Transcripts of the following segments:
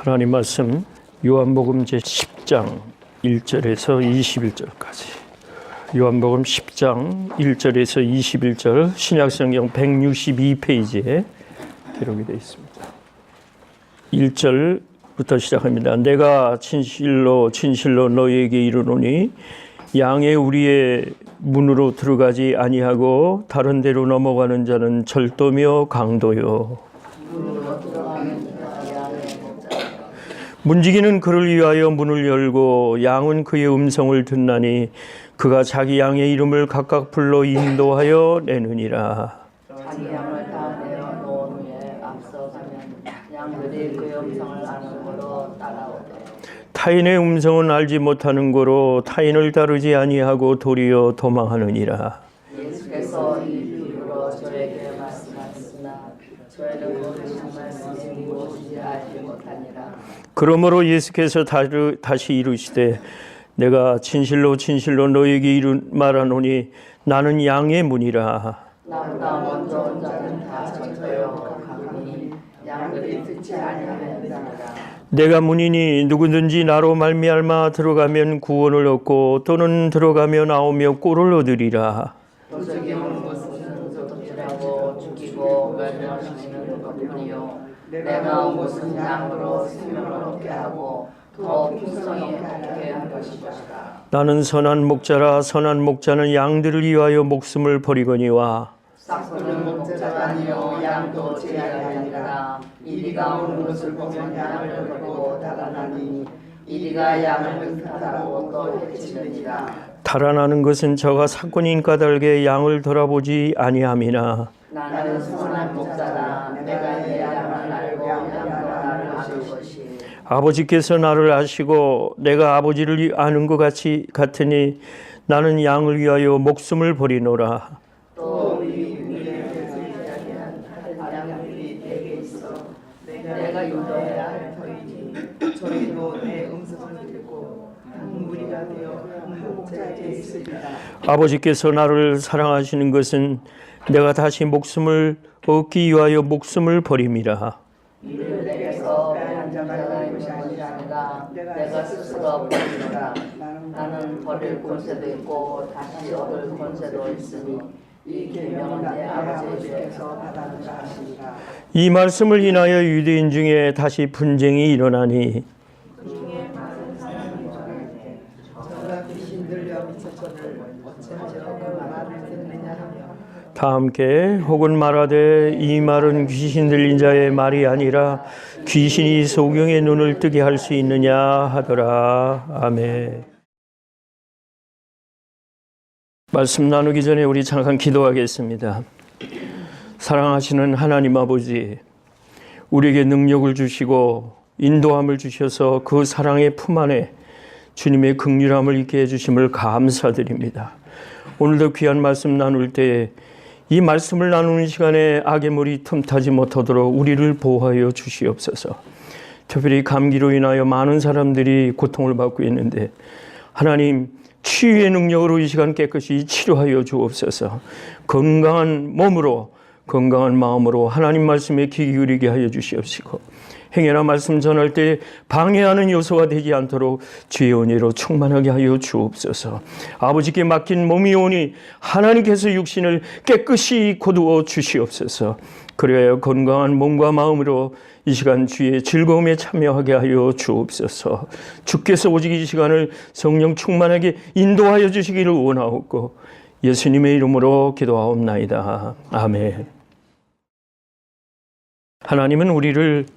하나님 말씀 요한복음 제10장 1절에서 21절까지. 요한복음 10장 1절에서 21절 신약성경 162페이지에 기록이 되어 있습니다. 1절부터 시작합니다. 내가 진실로 너희에게 이르노니 양의 우리의 문으로 들어가지 아니하고 다른 데로 넘어가는 자는 절도며 강도요 문지기는 그를 위하여 문을 열고 양은 그의 음성을 듣나니 그가 자기 양의 이름을 각각 불러 인도하여 내느니라. 자기 양을 다 내어 놓은 후에 앞서 가면 양들이 그의 음성을 아는 걸로 따라오되 타인의 음성은 알지 못하는 거로 타인을 따르지 아니하고 도리어 도망하느니라. 예수께서 이 비유로 저에게 말씀하셨으나 저희는 그 말씀이 무엇인지 알지 못하니라. 그러므로 예수께서 다시 이르시되 내가 진실로 너희에게 말하노니 나는 양의 문이라. 나보다 먼저 온 자는 다 젖어요 가니 양들이 듣지 아니하느니라. 내가 문이니 누구든지 나로 말미암아 들어가면 구원을 얻고 또는 들어가며 나오며 꼴을 얻으리라. 도적이 오는 것은 도둑질하고 죽이고 멸망시키는 것뿐이요 내가 온 것은 양으로 생명을 얻게 하고 더 풍성히 얻게 한 것이다. 나는 선한 목자라. 선한 목자는 양들을 위하여 목숨을 버리거니와 싹소는 목자가 아니요 양도 제 양이 아니라 이리가 오는 것을 보면 양을 버리고 달아나니 이리가 양을 흩타고 또 해치느니라. 달아나는 것은 저가 사꾼인 까닭에 양을 돌아보지 아니함이나 나는 선한 목자라. 내가 이 양을 알고 양도 나를 아는 것이 아버지께서 나를 아시고 내가 아버지를 아는 것 같으니 나는 양을 위하여 목숨을 버리노라. 또 우리의 이야기한 양들이 내게 있어 내가 인도해야 할 터이니 저희도 내 음성을 듣고 한 무리가 되어 한 목자에게 있으리라. 아버지께서 나를 사랑하시는 것은 내가 다시 목숨을 얻기 위하여 목숨을 버림이라. 이를 내게서 빼앗은 자가 있는 것이 아니라 내가 스스로 버리노라. 나는 버릴 권세도 있고 다시 얻을 권세도 있으니 이 계명은 내 아버지께서 받았노라 하시니라. 이 말씀을 인하여 유대인 중에 다시 분쟁이 일어나니 중에 많은 사람이 말하되 저가 귀신 들려 미쳤거늘 어찌하여 그 말을 듣느냐 하며 다 함께 혹은 말하되 이 말은 귀신 들린 자의 말이 아니라 귀신이 소경의 눈을 뜨게 할 수 있느냐 하더라. 아멘. 말씀 나누기 전에 우리 잠깐 기도하겠습니다. 사랑하시는 하나님 아버지, 우리에게 능력을 주시고 인도함을 주셔서 그 사랑의 품 안에 주님의 긍휼함을 있게 해주심을 감사드립니다. 오늘도 귀한 말씀 나눌 때 이 말씀을 나누는 시간에 악의 물이 틈타지 못하도록 우리를 보호하여 주시옵소서. 특별히 감기로 인하여 많은 사람들이 고통을 받고 있는데 하나님 치유의 능력으로 이 시간 깨끗이 치료하여 주옵소서. 건강한 몸으로 건강한 마음으로 하나님 말씀에 귀 기울이게 하여 주시옵시고 행여나 말씀 전할 때 방해하는 요소가 되지 않도록 주의 은혜로 충만하게 하여 주옵소서. 아버지께 맡긴 몸이 오니 하나님께서 육신을 깨끗이 거두어 주시옵소서. 그래야 건강한 몸과 마음으로 이 시간 주의 즐거움에 참여하게 하여 주옵소서. 주께서 오직 이 시간을 성령 충만하게 인도하여 주시기를 원하옵고 예수님의 이름으로 기도하옵나이다. 아멘. 하나님은 우리를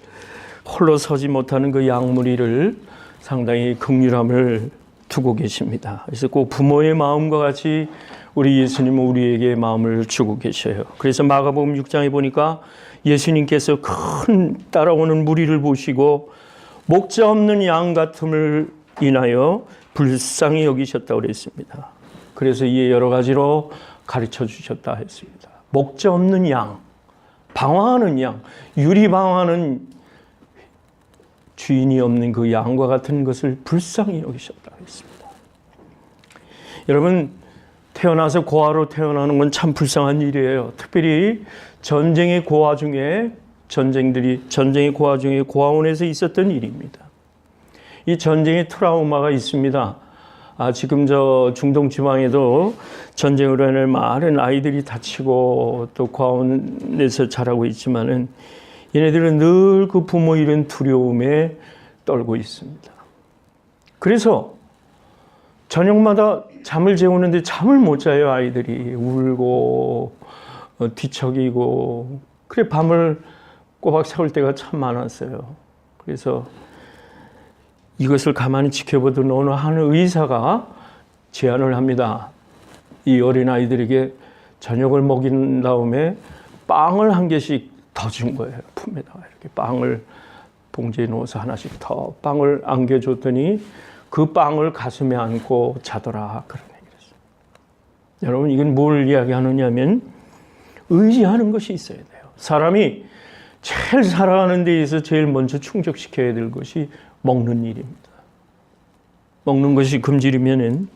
홀로 서지 못하는 그 양무리를 상당히 긍휼함을 두고 계십니다. 그래서 꼭 부모의 마음과 같이 우리 예수님은 우리에게 마음을 주고 계셔요. 그래서 마가복음 6장에 보니까 예수님께서 큰 따라오는 무리를 보시고 목자 없는 양 같음을 인하여 불쌍히 여기셨다고 그랬습니다. 그래서 이에 여러 가지로 가르쳐 주셨다 했습니다. 목자 없는 양, 방황하는 양, 유리방황하는 주인이 없는 그 양과 같은 것을 불쌍히 여기셨다 했습니다. 여러분, 태어나서 고아로 태어나는 건 참 불쌍한 일이에요. 특별히 전쟁의 고아 중에 전쟁의 고아 중에 고아원에서 있었던 일입니다. 이 전쟁의 트라우마가 있습니다. 지금 저 중동 지방에도 전쟁으로 인해 많은 아이들이 다치고 또 고아원에서 자라고 있지만은 얘네들은 늘 그 부모 잃은 두려움에 떨고 있습니다. 그래서 저녁마다 잠을 재우는데 잠을 못 자요. 아이들이 울고 뒤척이고 그래 밤을 꼬박 새울 때가 참 많았어요. 그래서 이것을 가만히 지켜보던 어느 한 의사가 제안을 합니다. 이 어린아이들에게 저녁을 먹인 다음에 빵을 한 개씩 더 준 거예요. 품에다가 이렇게 빵을 봉지에 넣어서 하나씩 더 빵을 안겨줬더니 그 빵을 가슴에 안고 자더라. 그런 얘기를 했어요. 여러분 이건 뭘 이야기하느냐면 의지하는 것이 있어야 돼요. 사람이 제일 살아가는 데 있어서 제일 먼저 충족시켜야 될 것이 먹는 일입니다. 먹는 것이 금질이면은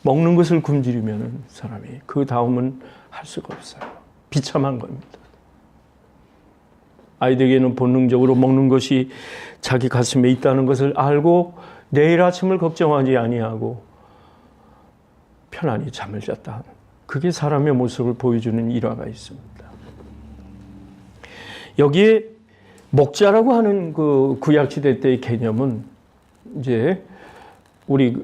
먹는 것을 금질이면은 사람이 그 다음은 할 수가 없어요. 비참한 겁니다. 아이들에게는 본능적으로 먹는 것이 자기 가슴에 있다는 것을 알고 내일 아침을 걱정하지 아니하고 편안히 잠을 잤다. 그게 사람의 모습을 보여주는 일화가 있습니다. 여기에 목자라고 하는 그 구약시대 때의 개념은 이제 우리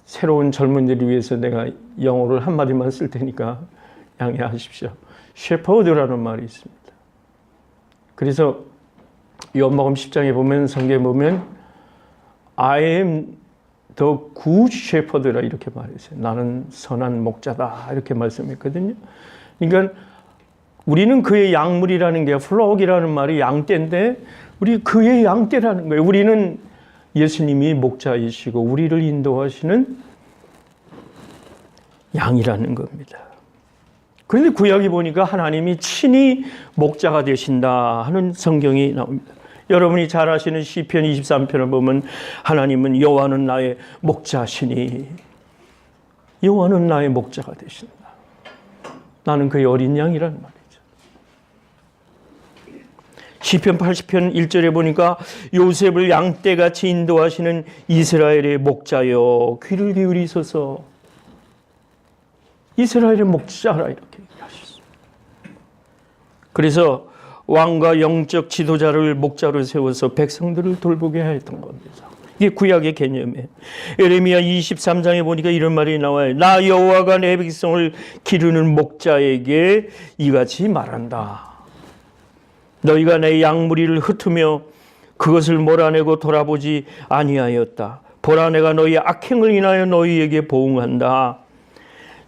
새로운 젊은이들을 위해서 내가 영어를 한마디만 쓸 테니까 양해하십시오. 셰퍼드라는 말이 있습니다. 그래서 요한복음 10장에 보면 성경에 보면 I am the good shepherd라 이렇게 말했어요. 나는 선한 목자다 이렇게 말씀했거든요. 그러니까 우리는 그의 양물이라는 게 플록이라는 말이 양떼인데 우리 그의 양떼라는 거예요. 우리는 예수님이 목자이시고 우리를 인도하시는 양이라는 겁니다. 그런데 구약에 보니까 하나님이 친히 목자가 되신다 하는 성경이 나옵니다. 여러분이 잘 아시는 시편 23편을 보면 하나님은 여호와는 나의 목자시니 여호와는 나의 목자가 되신다. 나는 그의 어린 양이란 말이죠. 시편 80편 1절에 보니까 요셉을 양떼같이 인도하시는 이스라엘의 목자여 귀를 기울이소서. 이스라엘의 목자라 이렇게 얘기하셨습니다. 그래서 왕과 영적 지도자를 목자로 세워서 백성들을 돌보게 했던 겁니다. 이게 구약의 개념이에요. 에레미야 23장에 보니까 이런 말이 나와요. 나 여호와가 내 백성을 기르는 목자에게 이같이 말한다. 너희가 내 양무리를 흩으며 그것을 몰아내고 돌아보지 아니하였다. 보라 내가 너희의 악행을 인하여 너희에게 보응한다.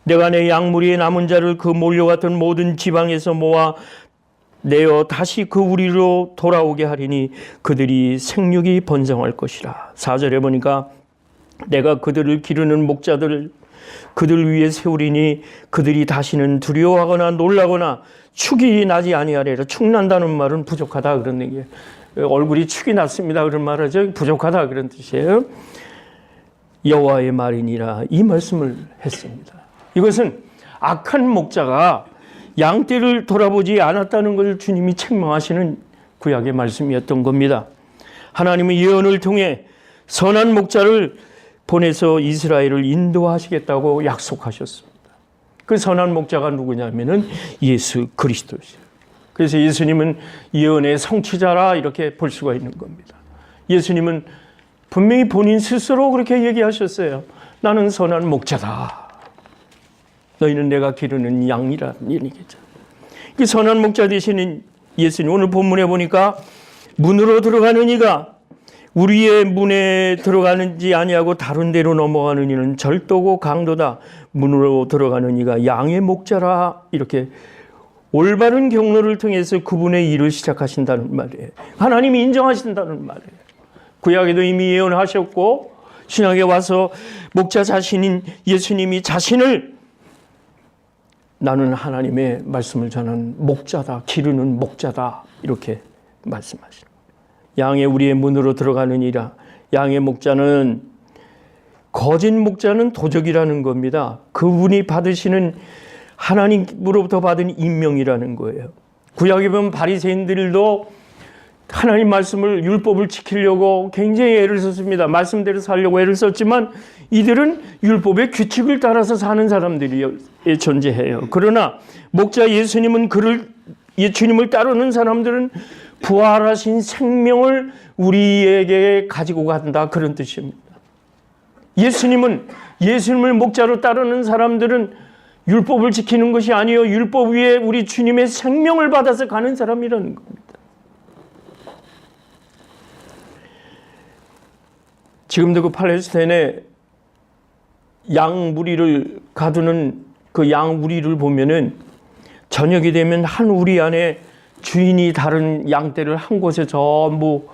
내가 내 양무리의 남은 자를 그 몰려갔던 모든 지방에서 모아 내어 다시 그 우리로 돌아오게 하리니 그들이 생육이 번성할 것이라. 4절에 보니까 내가 그들을 기르는 목자들을 그들 위에 세우리니 그들이 다시는 두려워하거나 놀라거나 축이 나지 아니하리라. 축난다는 말은 부족하다 그런 얘기예요. 얼굴이 축이 났습니다 그런 말하죠. 부족하다 그런 뜻이에요. 여호와의 말이니라 이 말씀을 했습니다. 이것은 악한 목자가 양떼를 돌아보지 않았다는 것을 주님이 책망하시는 구약의 말씀이었던 겁니다. 하나님은 예언을 통해 선한 목자를 보내서 이스라엘을 인도하시겠다고 약속하셨습니다. 그 선한 목자가 누구냐면은 예수 그리스도시죠. 그래서 예수님은 예언의 성취자라 이렇게 볼 수가 있는 겁니다. 예수님은 분명히 본인 스스로 그렇게 얘기하셨어요. 나는 선한 목자다. 너희는 내가 기르는 양이라는 얘기죠. 그 선한 목자 되시는 예수님, 오늘 본문에 보니까 문으로 들어가는 이가 우리의 문에 들어가는지 아니하고 다른 데로 넘어가는 이는 절도고 강도다. 문으로 들어가는 이가 양의 목자라 이렇게 올바른 경로를 통해서 그분의 일을 시작하신다는 말이에요. 하나님이 인정하신다는 말이에요. 구약에도 이미 예언하셨고 신약에 와서 목자 자신인 예수님이 자신을 나는 하나님의 말씀을 전하는 목자다, 기르는 목자다 이렇게 말씀하시는 거예요. 양의 우리의 문으로 들어가는 이라. 양의 목자는 거짓 목자는 도적이라는 겁니다. 그분이 받으시는 하나님으로부터 받은 임명이라는 거예요. 구약에 보면 바리새인들도 하나님 말씀을 율법을 지키려고 굉장히 애를 썼습니다. 말씀대로 살려고 애를 썼지만 이들은 율법의 규칙을 따라서 사는 사람들이 존재해요. 그러나 목자 예수님은 주님을 따르는 사람들은 부활하신 생명을 우리에게 가지고 간다, 그런 뜻입니다. 예수님을 목자로 따르는 사람들은 율법을 지키는 것이 아니요, 율법 위에 우리 주님의 생명을 받아서 가는 사람이라는 겁니다. 지금도 그 팔레스타인에 양 무리를 가두는 그 양 무리를 보면은 저녁이 되면 한 우리 안에 주인이 다른 양떼를 한 곳에 전부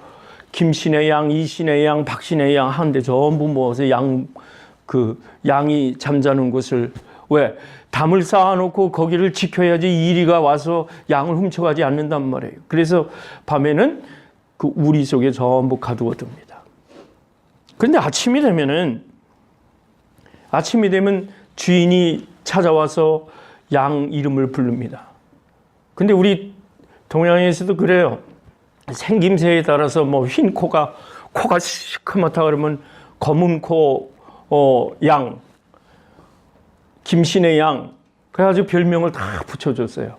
김신의 양, 이신의 양, 박신의 양 하는데 전부 모아서 양이 잠자는 곳을, 왜? 담을 쌓아놓고 거기를 지켜야지 이리가 와서 양을 훔쳐가지 않는단 말이에요. 그래서 밤에는 그 우리 속에 전부 가두어둡니다. 그런데 아침이 되면 주인이 찾아와서 양 이름을 부릅니다. 근데 우리 동양에서도 그래요. 생김새에 따라서 뭐 흰 코가 시커멓다 그러면 검은 코 양, 김신의 양, 그래가지고 별명을 다 붙여줬어요.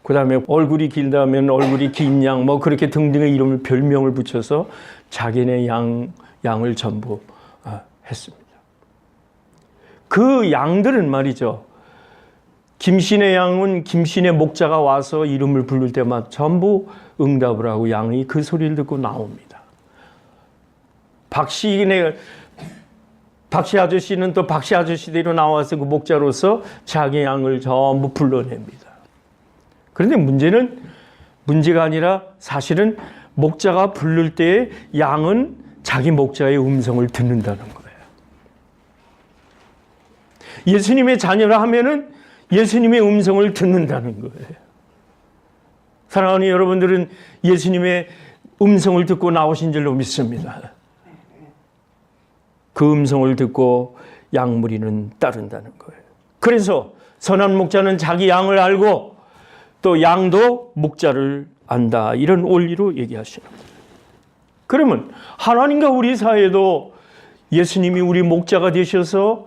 그 다음에 얼굴이 길다면 얼굴이 긴 양, 뭐 그렇게 등등의 이름을 별명을 붙여서 자기네 양을 전부 했습니다. 그 양들은 말이죠, 김신의 양은 김신의 목자가 와서 이름을 부를 때마다 전부 응답을 하고 양이 그 소리를 듣고 나옵니다. 박씨 아저씨는 또 박씨 아저씨대로 나와서 그 목자로서 자기 양을 전부 불러냅니다. 그런데 문제가 아니라 사실은 목자가 부를 때에 양은 자기 목자의 음성을 듣는다는 거예요. 예수님의 자녀라 하면은 예수님의 음성을 듣는다는 거예요. 사랑하는 여러분들은 예수님의 음성을 듣고 나오신 줄로 믿습니다. 그 음성을 듣고 양 무리는 따른다는 거예요. 그래서 선한 목자는 자기 양을 알고 또 양도 목자를 안다, 이런 원리로 얘기하시는 거예요. 그러면 하나님과 우리 사이에도 예수님이 우리 목자가 되셔서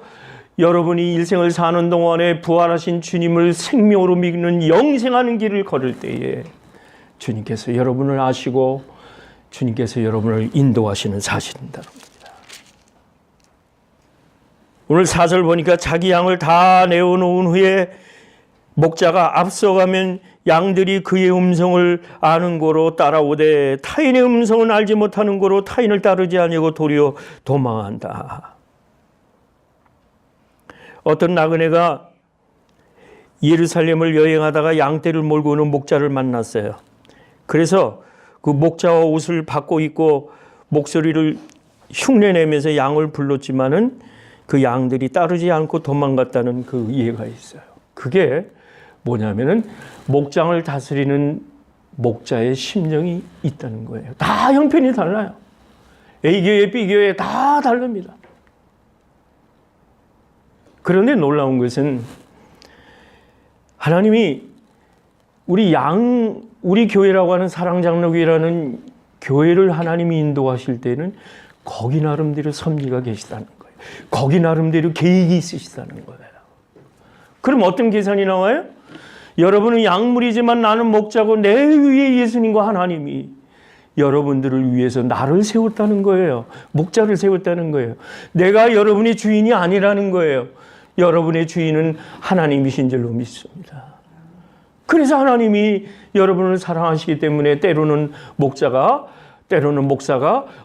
여러분이 일생을 사는 동안에 부활하신 주님을 생명으로 믿는 영생하는 길을 걸을 때에 주님께서 여러분을 아시고 주님께서 여러분을 인도하시는 사실이다는 겁니다. 오늘 4절 보니까 자기 양을 다 내어놓은 후에 목자가 앞서가면 양들이 그의 음성을 아는 고로 따라오되 타인의 음성은 알지 못하는 고로 타인을 따르지 아니하고 도리어 도망한다. 어떤 나그네가 예루살렘을 여행하다가 양떼를 몰고 오는 목자를 만났어요. 그래서 그 목자와 옷을 바꿔 입고 목소리를 흉내내면서 양을 불렀지만은 그 양들이 따르지 않고 도망갔다는 그 이해가 있어요. 그게 뭐냐면은 목장을 다스리는 목자의 심령이 있다는 거예요. 다 형편이 달라요. A교회, B교회 다 다릅니다. 그런데 놀라운 것은 하나님이 우리 교회라고 하는 사랑장로교회라는 교회를 하나님이 인도하실 때는 거기 나름대로 섭리가 계시다는 거예요. 거기 나름대로 계획이 있으시다는 거예요. 그럼 어떤 계산이 나와요? 여러분은 양물이지만 나는 목자고 내 위에 예수님과 하나님이 여러분들을 위해서 나를 세웠다는 거예요. 목자를 세웠다는 거예요. 내가 여러분의 주인이 아니라는 거예요. 여러분의 주인은 하나님이신 줄로 믿습니다. 그래서 하나님이 여러분을 사랑하시기 때문에 때로는 목사가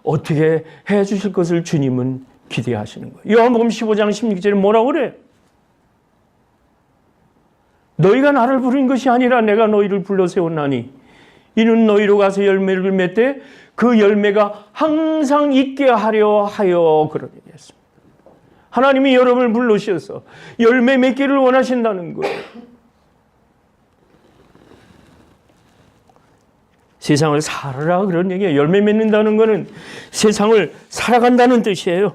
어떻게 해 주실 것을 주님은 기대하시는 거예요. 요한복음 15장 16절에 뭐라고 그래? 너희가 나를 부른 것이 아니라 내가 너희를 불러 세웠나니 이는 너희로 가서 열매를 맺되 그 열매가 항상 있게 하려 하여 그런 얘기했습니다. 하나님이 여러분을 불러주셔서 열매 맺기를 원하신다는 거예요. 세상을 살아라 그런 얘기예요. 열매 맺는다는 것은 세상을 살아간다는 뜻이에요.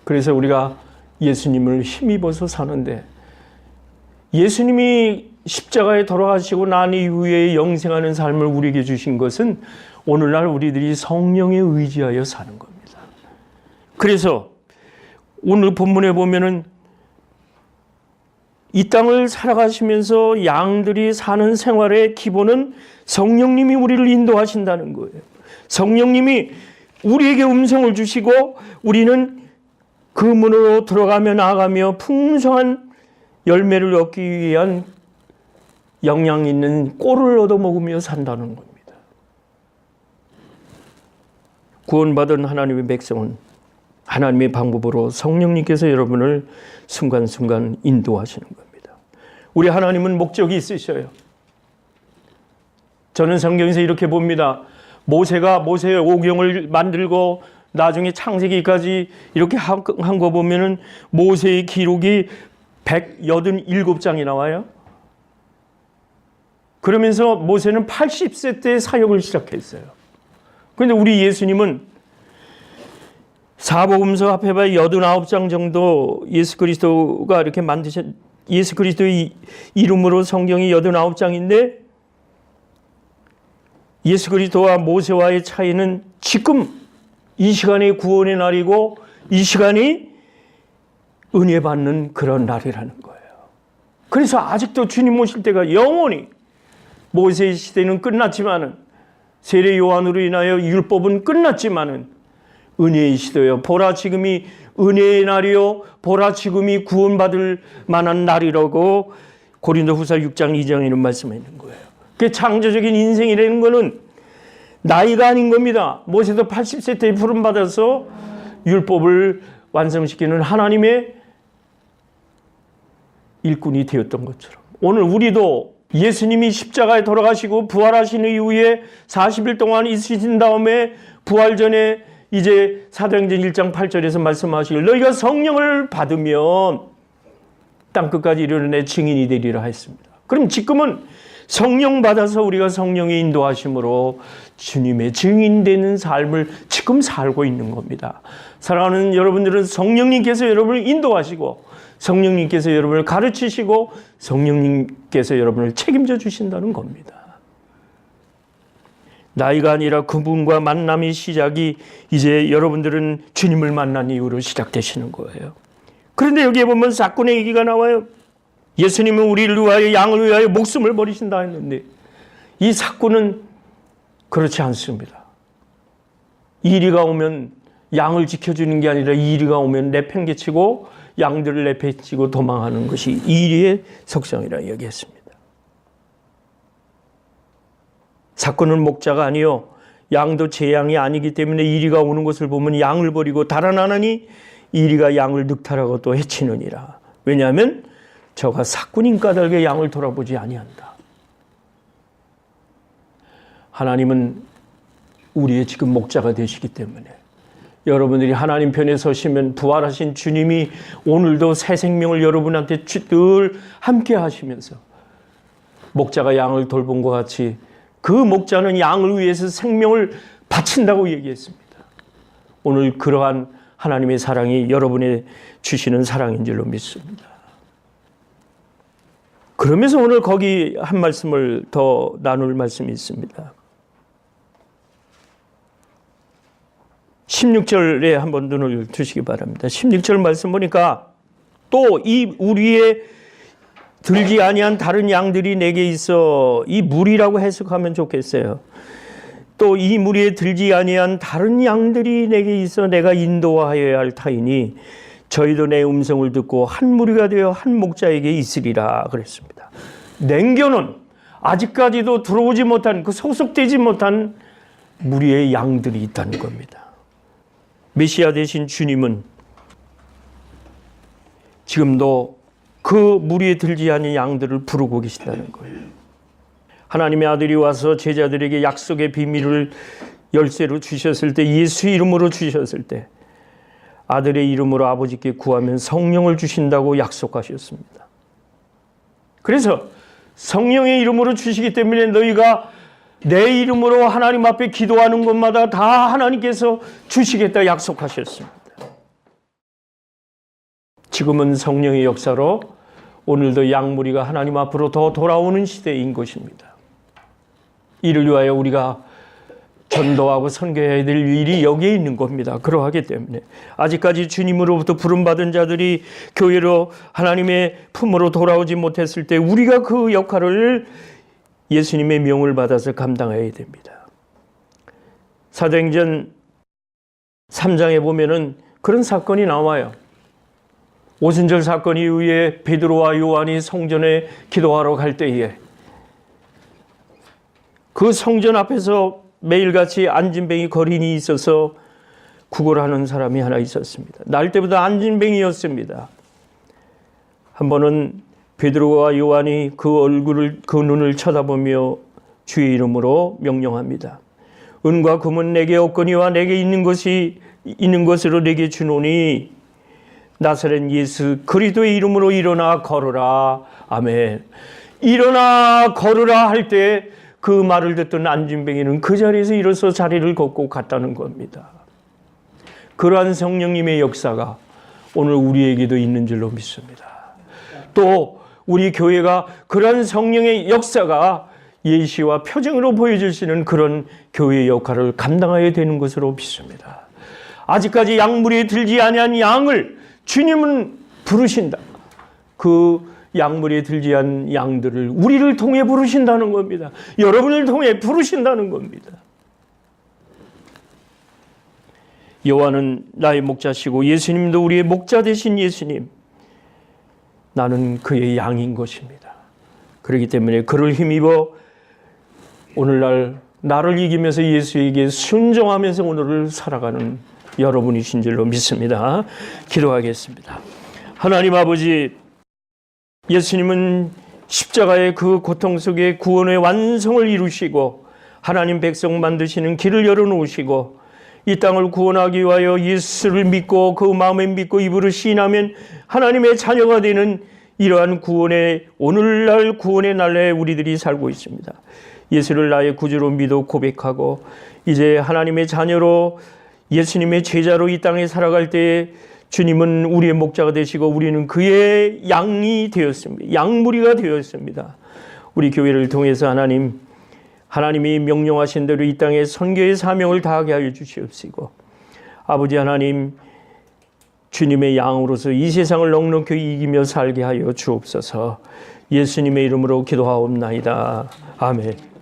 그래서 우리가 예수님을 힘입어서 사는데, 예수님이 십자가에 돌아가시고 난 이후에 영생하는 삶을 우리에게 주신 것은 오늘날 우리들이 성령에 의지하여 사는 겁니다. 그래서 오늘 본문에 보면은 이 땅을 살아가시면서 양들이 사는 생활의 기본은 성령님이 우리를 인도하신다는 거예요. 성령님이 우리에게 음성을 주시고 우리는 그 문으로 들어가며 나아가며 풍성한 열매를 얻기 위한 영양 있는 꼴을 얻어먹으며 산다는 겁니다. 구원받은 하나님의 백성은 하나님의 방법으로 성령님께서 여러분을 순간순간 인도하시는 겁니다. 우리 하나님은 목적이 있으셔요. 저는 성경에서 이렇게 봅니다. 모세가 모세의 오경을 만들고 나중에 창세기까지 이렇게 한 거 보면은 모세의 기록이 187장이 나와요. 그러면서 모세는 80세 때 사역을 시작했어요. 그런데 우리 예수님은 사복음서 합해봐야 89장 정도 예수 그리스도가 이렇게 예수 그리스도의 이름으로 성경이 89장인데 예수 그리스도와 모세와의 차이는 지금 이 시간이 구원의 날이고 이 시간이 은혜 받는 그런 날이라는 거예요. 그래서 아직도 주님 오실 때가 영원히 모세의 시대는 끝났지만은 세례 요한으로 인하여 율법은 끝났지만은 은혜의 시대요. 보라 지금이 은혜의 날이요. 보라 지금이 구원받을 만한 날이라고 고린도후서 6장 2장에 이런 말씀이 있는 거예요. 그 창조적인 인생이라는 거는 나이가 아닌 겁니다. 모세도 80세 때 부름받아서 율법을 완성시키는 하나님의 일꾼이 되었던 것처럼 오늘 우리도 예수님이 십자가에 돌아가시고 부활하신 이후에 40일 동안 있으신 다음에 부활 전에 이제 사도행전 1장 8절에서 말씀하시길 너희가 성령을 받으면 땅끝까지 이르는 증인이 되리라 했습니다. 그럼 지금은 성령 받아서 우리가 성령의 인도하심으로 주님의 증인되는 삶을 지금 살고 있는 겁니다. 사랑하는 여러분들은 성령님께서 여러분을 인도하시고 성령님께서 여러분을 가르치시고 성령님께서 여러분을 책임져 주신다는 겁니다. 나이가 아니라 그분과 만남의 시작이 이제 여러분들은 주님을 만난 이후로 시작되시는 거예요. 그런데 여기에 보면 사건의 얘기가 나와요. 예수님은 우리를 위하여 양을 위하여 목숨을 버리신다 했는데 이 사건은 그렇지 않습니다. 이리가 오면 양을 지켜주는 게 아니라 이리가 오면 내팽개치고 양들을 내팽개치고 도망하는 것이 이리의 속성이라 여기했습니다. 사건은 목자가 아니요 양도 제 양이 아니기 때문에 이리가 오는 것을 보면 양을 버리고 달아나느니 이리가 양을 늑탈하고 또 해치느니라. 왜냐하면 저가 사꾼인 까닭에 양을 돌아보지 아니한다. 하나님은 우리의 지금 목자가 되시기 때문에 여러분들이 하나님 편에 서시면 부활하신 주님이 오늘도 새 생명을 여러분한테 늘 함께 하시면서 목자가 양을 돌본 것 같이 그 목자는 양을 위해서 생명을 바친다고 얘기했습니다. 오늘 그러한 하나님의 사랑이 여러분의 주시는 사랑인 줄로 믿습니다. 그러면서 오늘 거기 한 말씀을 더 나눌 말씀이 있습니다. 16절에 한번 눈을 두시기 바랍니다. 16절 말씀 보니까 또 이 우리의 들지 아니한 다른 양들이 내게 있어 이 무리라고 해석하면 좋겠어요. 또 이 무리에 들지 아니한 다른 양들이 내게 있어 내가 인도하여야 할 타이니 저희도 내 음성을 듣고 한 무리가 되어 한 목자에게 있으리라 그랬습니다. 냉교는 아직까지도 들어오지 못한 그 소속되지 못한 무리의 양들이 있다는 겁니다. 메시아 되신 주님은 지금도 그 무리에 들지 않은 양들을 부르고 계신다는 거예요. 하나님의 아들이 와서 제자들에게 약속의 비밀을 열쇠로 주셨을 때 예수 이름으로 주셨을 때 아들의 이름으로 아버지께 구하면 성령을 주신다고 약속하셨습니다. 그래서 성령의 이름으로 주시기 때문에 너희가 내 이름으로 하나님 앞에 기도하는 것마다 다 하나님께서 주시겠다 약속하셨습니다. 지금은 성령의 역사로 오늘도 양무리가 하나님 앞으로 더 돌아오는 시대인 것입니다. 이를 위하여 우리가 전도하고 선교해야 될 일이 여기에 있는 겁니다. 그러하기 때문에 아직까지 주님으로부터 부름받은 자들이 교회로 하나님의 품으로 돌아오지 못했을 때 우리가 그 역할을 예수님의 명을 받아서 감당해야 됩니다. 사도행전 3장에 보면은 그런 사건이 나와요. 오순절 사건 이후에 베드로와 요한이 성전에 기도하러 갈 때에 그 성전 앞에서 매일같이 안진뱅이 거린이 있어서 구걸하는 사람이 하나 있었습니다. 날 때보다 안진뱅이였습니다. 한 번은 베드로와 요한이 그 눈을 쳐다보며 주의 이름으로 명령합니다. 은과 금은 내게 없거니와 내게 있는 것으로 내게 주노니 나사렛 예수 그리스도의 이름으로 일어나 걸어라. 아멘. 일어나 걸으라 할 때 그 말을 듣던 안진뱅이는 그 자리에서 일어서 자리를 걷고 갔다는 겁니다. 그러한 성령님의 역사가 오늘 우리에게도 있는 줄로 믿습니다. 또 우리 교회가 그러한 성령의 역사가 예시와 표정으로 보여주시는 그런 교회의 역할을 감당해야 되는 것으로 믿습니다. 아직까지 양무리에 들지 아니한 양을 주님은 부르신다. 그 양무리에 들지 않은 양들을 우리를 통해 부르신다는 겁니다. 여러분을 통해 부르신다는 겁니다. 여호와는 나의 목자시고 예수님도 우리의 목자 되신 예수님. 나는 그의 양인 것입니다. 그렇기 때문에 그를 힘입어 오늘날 나를 이기면서 예수에게 순종하면서 오늘을 살아가는 여러분이신 줄로 믿습니다. 기도하겠습니다. 하나님 아버지, 예수님은 십자가의 그 고통 속에 구원의 완성을 이루시고 하나님 백성 만드시는 길을 열어놓으시고 이 땅을 구원하기 위하여 예수를 믿고 그 마음에 믿고 입으로 시인하면 하나님의 자녀가 되는 이러한 구원의 오늘날 구원의 날에 우리들이 살고 있습니다. 예수를 나의 구주로 믿어 고백하고 이제 하나님의 자녀로 예수님의 제자로 이 땅에 살아갈 때에 주님은 우리의 목자가 되시고 우리는 그의 양이 되었습니다. 양무리가 되었습니다. 우리 교회를 통해서 하나님이 명령하신 대로 이 땅에 선교의 사명을 다하게 하여 주시옵시고 아버지 하나님 주님의 양으로서 이 세상을 넉넉히 이기며 살게 하여 주옵소서. 예수님의 이름으로 기도하옵나이다. 아멘.